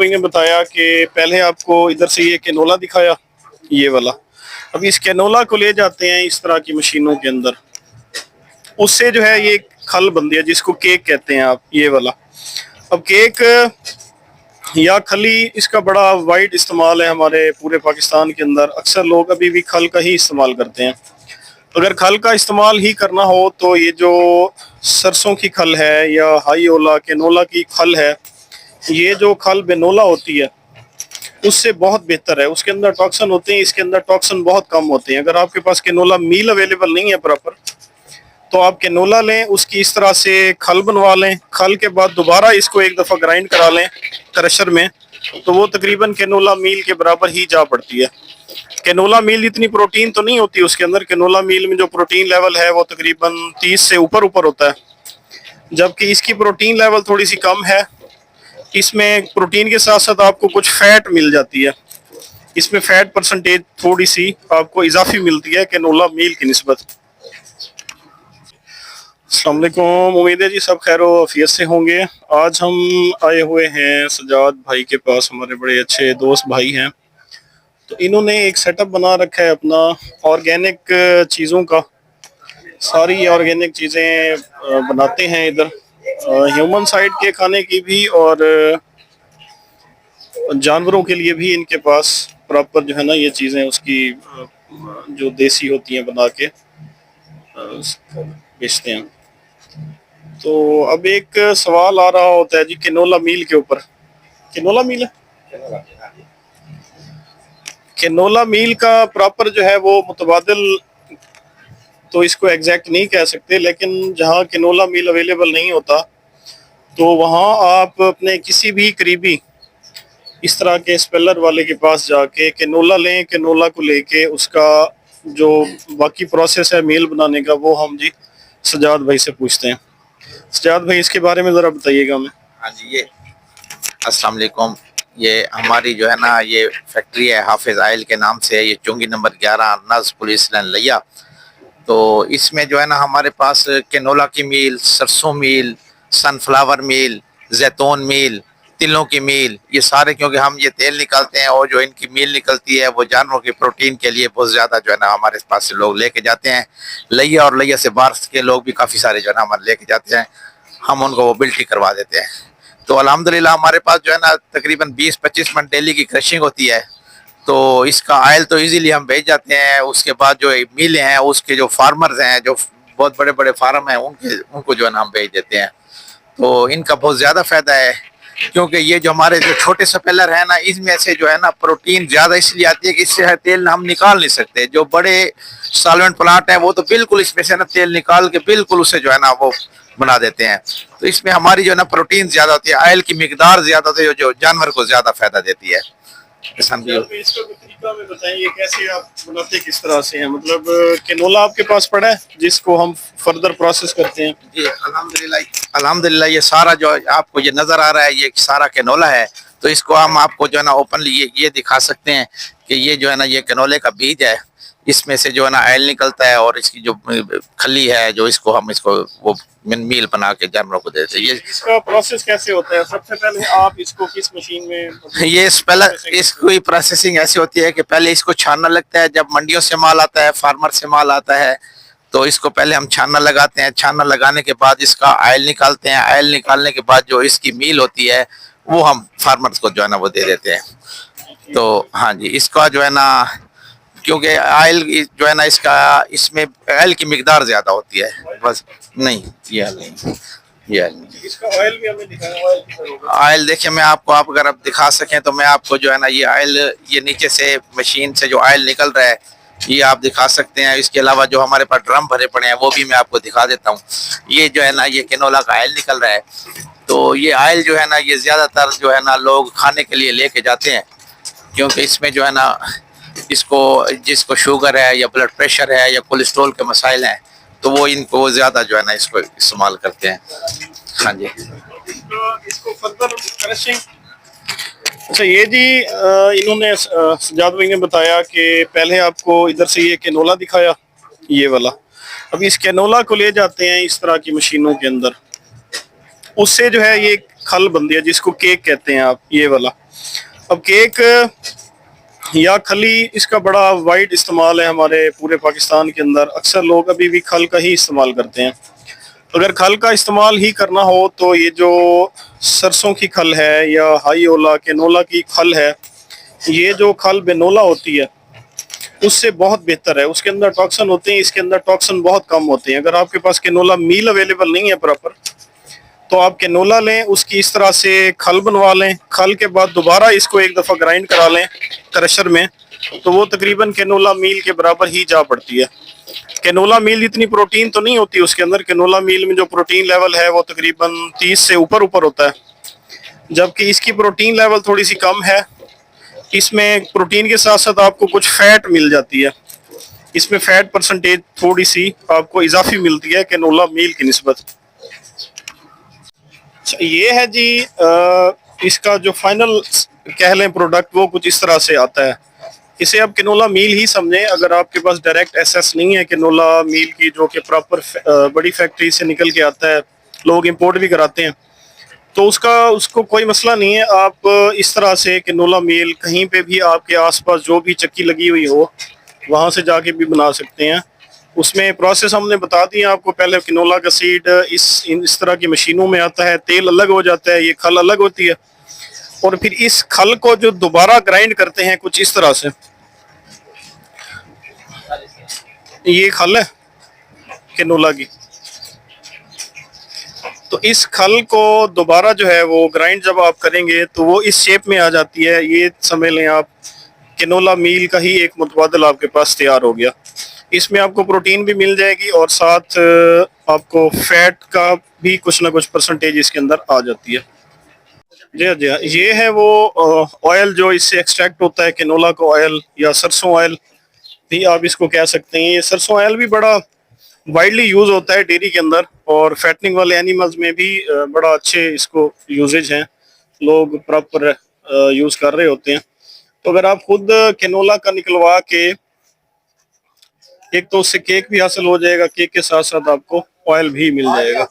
ने बताया कि पहले आपको इधर से ये कैनोला दिखाया, ये वाला। अब इस कैनोला को ले जाते हैं इस तरह की मशीनों के अंदर, उससे जो है ये खल बनती है जिसको केक कहते हैं आप, ये वाला। अब केक या खली, इसका बड़ा वाइड इस्तेमाल है हमारे पूरे पाकिस्तान के अंदर। अक्सर लोग अभी भी खल का ही इस्तेमाल करते हैं। अगर खल का इस्तेमाल ही करना हो तो ये जो सरसों की खल है या हाई ओला कैनोला की खल है, ये जो खल बेनोला होती है उससे बहुत बेहतर है। उसके अंदर टॉक्सन होते हैं, इसके अंदर टॉक्सन बहुत कम होते हैं। अगर आपके पास कैनोला मील अवेलेबल नहीं है प्रॉपर, तो आप कैनोला लें, उसकी इस तरह से खल बनवा लें। खल के बाद दोबारा इसको एक दफ़ा ग्राइंड करा लें क्रशर में, तो वो तकरीबन कैनोला मील के बराबर ही जा पड़ती है। कैनोला मील इतनी प्रोटीन तो नहीं होती उसके अंदर। कैनोला मील में जो प्रोटीन लेवल है वो तकरीबन 30 से ऊपर होता है, जबकि इसकी प्रोटीन लेवल थोड़ी सी कम है। इसमें प्रोटीन के साथ साथ आपको कुछ फैट मिल जाती है। इसमें फैट परसेंटेज थोड़ी सी आपको इजाफी मिलती है कैनोला मील की निस्बत। अस्सलाम वालेकुम, उम्मीद है जी सब खैर आफियत से होंगे। आज हम आए हुए हैं सजाद भाई के पास, हमारे बड़े अच्छे दोस्त भाई हैं। तो इन्होंने एक सेटअप बना रखा है अपना ऑर्गेनिक चीज़ों का। सारी ऑर्गेनिक चीज़ें बनाते हैं इधर, ह्यूमन साइड के खाने की भी और जानवरों के लिए भी। इनके पास प्रॉपर जो है ना ये चीज़ें उसकी जो देसी होती हैं बना के बेचते हैं। तो अब एक सवाल आ रहा होता है जी कैनोला मील के ऊपर। कैनोला मील है, कैनोला मील का प्रॉपर जो है वो मुतबादिल तो इसको एग्जैक्ट नहीं कह सकते, लेकिन जहाँ कैनोला मील अवेलेबल नहीं होता तो वहाँ आप अपने किसी भी करीबी इस तरह के स्पेलर वाले के पास जाके कैनोला लें। कैनोला को लेके उसका जो बाकी प्रोसेस है मील बनाने का, वो हम जी सजाद भाई से पूछते हैं। सजाद भाई, इसके बारे में ज़रा बताइएगा हमें। हाँ जी, ये अस्सलाम वालेकुम। ये हमारी जो है ना ये फैक्ट्री है हाफिज आयल के नाम से है। ये चुंगी नंबर 11 नज पुलिस लाइन लिया। तो इसमें जो है ना हमारे पास कैनोला की मील, सरसों मील, सनफ्लावर मील, जैतून मील, तिलों की मील, ये सारे, क्योंकि हम ये तेल निकालते हैं और जो इनकी मील निकलती है वो जानवरों के प्रोटीन के लिए बहुत ज़्यादा जो है ना हमारे पास से लोग लेके जाते हैं। लिया और लिया से बाहर के लोग भी काफ़ी सारे जो है ना हमारे लेके जाते हैं। हम उनको वो बिल्टी करवा देते हैं। तो अल्हम्दुलिल्लाह हमारे पास जो है ना तकरीबन 20-25 मन डेली की क्रशिंग होती है। तो इसका आयल तो इजीली हम भेज जाते हैं। उसके बाद जो मिलें हैं, उसके जो फार्मर्स हैं, जो बहुत बड़े बड़े फार्म हैं, उनको जो है ना हम भेज देते हैं। तो इनका बहुत ज़्यादा फ़ायदा है, क्योंकि ये जो हमारे जो छोटे स्पेलर हैं ना, इसमें से जो है ना प्रोटीन ज़्यादा इसलिए आती है कि इससे तेल हम निकाल नहीं सकते। जो बड़े सॉल्वेंट प्लांट है वो तो बिल्कुल इसमें से ना तेल निकाल के बिल्कुल उसे जो है ना वो बना देते हैं। तो इसमें हमारी जो है ना प्रोटीन ज़्यादा होती है, ऑयल की मिकदार ज़्यादा होती है, जो जानवर को ज़्यादा फायदा देती है। इसका तरीका में बताइए, कैसे आप बनाते किस तरह से हैं? मतलब कैनोला आपके पास पड़ा है जिसको हम फर्दर प्रोसेस करते हैं? जी अल्हम्दुलिल्लाह, अल्हम्दुलिल्लाह ये सारा जो आपको ये नज़र आ रहा है ये सारा कैनोला है। तो इसको हम आपको जो है ना ओपनली ये दिखा सकते हैं कि ये जो है ना ये कैनोले का बीज है। इसमें से जो है ना ऑयल निकलता है और इसकी जो खली है, जो इसको हम इसको वो मील बना के जानवरों को देते हैं। ये इसका प्रोसेस कैसे होता है? सबसे पहले आप इसको किस मशीन में ये पहले इसकी प्रोसेसिंग ऐसी होती है कि पहले इसको छानना लगता है। जब मंडियों से माल आता है, फार्मर से माल आता है, तो इसको पहले हम छानना लगाते हैं। छानना लगाने के बाद इसका ऑयल निकालते हैं। ऑयल निकालने के बाद जो इसकी मील होती है वो हम फार्मर्स को जो है ना वो दे देते हैं। तो हाँ जी, इसका जो है ना, क्योंकि ऑयल जो है ना इसका, इसमें ऑयल की मिकदार ज़्यादा होती है। बस नहीं, ये ऑयल नहीं, ये ऑयल नहीं। इसका ऑयल भी हमें दिखाया। ऑयल देखिए, मैं आपको, आप अगर आप दिखा सकें तो मैं आपको जो है ना ये ऑयल, ये नीचे से मशीन से जो ऑयल निकल रहा है ये आप दिखा सकते हैं। इसके अलावा जो हमारे पास ड्रम भरे पड़े हैं वो भी मैं आपको दिखा देता हूँ। ये जो है ना ये कैनोला का ऑयल निकल रहा है। तो ये ऑयल जो है ना ये ज़्यादातर जो है ना लोग खाने के लिए लेके जाते हैं, क्योंकि इसमें जो है ना इसको, जिसको शुगर है या ब्लड प्रेशर है या कोलेस्ट्रॉल के मसाइल हैं, तो वो इनको ज़्यादा जो है ना इसको इस्तेमाल करते हैं। हाँ जी, इसको फर्दर क्रशिंग। अच्छा, ये जी इन्होंने सजाद भाई ने बताया कि पहले आपको इधर से ये कैनोला दिखाया, ये वाला। अब इस कैनोला को ले जाते हैं इस तरह की मशीनों के अंदर, उससे जो है ये खल बनती है जिसको केक कहते हैं आप, ये वाला। अब केक या खली, इसका बड़ा वाइड इस्तेमाल है हमारे पूरे पाकिस्तान के अंदर। अक्सर लोग अभी भी खल का ही इस्तेमाल करते हैं। अगर खल का इस्तेमाल ही करना हो तो ये जो सरसों की खल है या हाई ओला कैनोला की खल है, ये जो खल बेनोला होती है उससे बहुत बेहतर है। उसके अंदर टॉक्सन होते हैं, इसके अंदर टॉक्सन बहुत कम होते हैं। अगर आपके पास कैनोला मील अवेलेबल नहीं है प्रॉपर, तो आप कैनोला लें, उसकी इस तरह से खल बनवा लें। खल के बाद दोबारा इसको एक दफ़ा ग्राइंड करा लें क्रशर में, तो वो तकरीबन कैनोला मील के बराबर ही जा पड़ती है। कैनोला मील इतनी प्रोटीन तो नहीं होती उसके अंदर। कैनोला मील में जो प्रोटीन लेवल है वो तकरीबन 30 से ऊपर ऊपर होता है, जबकि इसकी प्रोटीन लेवल थोड़ी सी कम है। इसमें प्रोटीन के साथ साथ आपको कुछ फैट मिल जाती है। इसमें फैट परसेंटेज थोड़ी सी आपको इजाफी मिलती है कैनोला मील की निस्बत। अच्छा, ये है जी इसका जो फाइनल कह लें प्रोडक्ट, वो कुछ इस तरह से आता है। इसे आप कैनोला मील ही समझें। अगर आपके पास डायरेक्ट एसेस नहीं है कैनोला मील की, जो कि प्रॉपर बड़ी फैक्ट्री से निकल के आता है, लोग इंपोर्ट भी कराते हैं, तो उसको कोई मसला नहीं है। आप इस तरह से कैनोला मील कहीं पे भी आपके आसपास जो भी चक्की लगी हुई हो, वहां से जाके भी बना सकते हैं। उसमें प्रोसेस हमने बता दिया आपको। पहले कैनोला का सीड इस तरह की मशीनों में आता है, तेल अलग हो जाता है, ये खल अलग होती है, और फिर इस खल को जो दोबारा ग्राइंड करते हैं कुछ इस तरह से। ये खल है कैनोला की, तो इस खल को दोबारा जो है वो ग्राइंड जब आप करेंगे तो वो इस शेप में आ जाती है। ये समझ लें आप कैनोला मील का ही एक मुतबादल आपके पास तैयार हो गया। इसमें आपको प्रोटीन भी मिल जाएगी और साथ आपको फैट का भी कुछ ना कुछ परसेंटेज इसके अंदर आ जाती है। जी हाँ, जी हाँ, ये है वो ऑयल जो इससे एक्सट्रैक्ट होता है, कैनोला का ऑयल या सरसों ऑयल भी आप इसको कह सकते हैं। ये सरसों ऑयल भी बड़ा वाइडली यूज होता है डेयरी के अंदर, और फैटनिंग वाले एनिमल्स में भी बड़ा अच्छे इसको यूजेज हैं, लोग प्रॉपर यूज कर रहे होते हैं। तो अगर आप खुद कैनोला का निकलवा के, एक तो उससे केक भी हासिल हो जाएगा, केक के साथ साथ आपको ऑयल भी मिल जाएगा।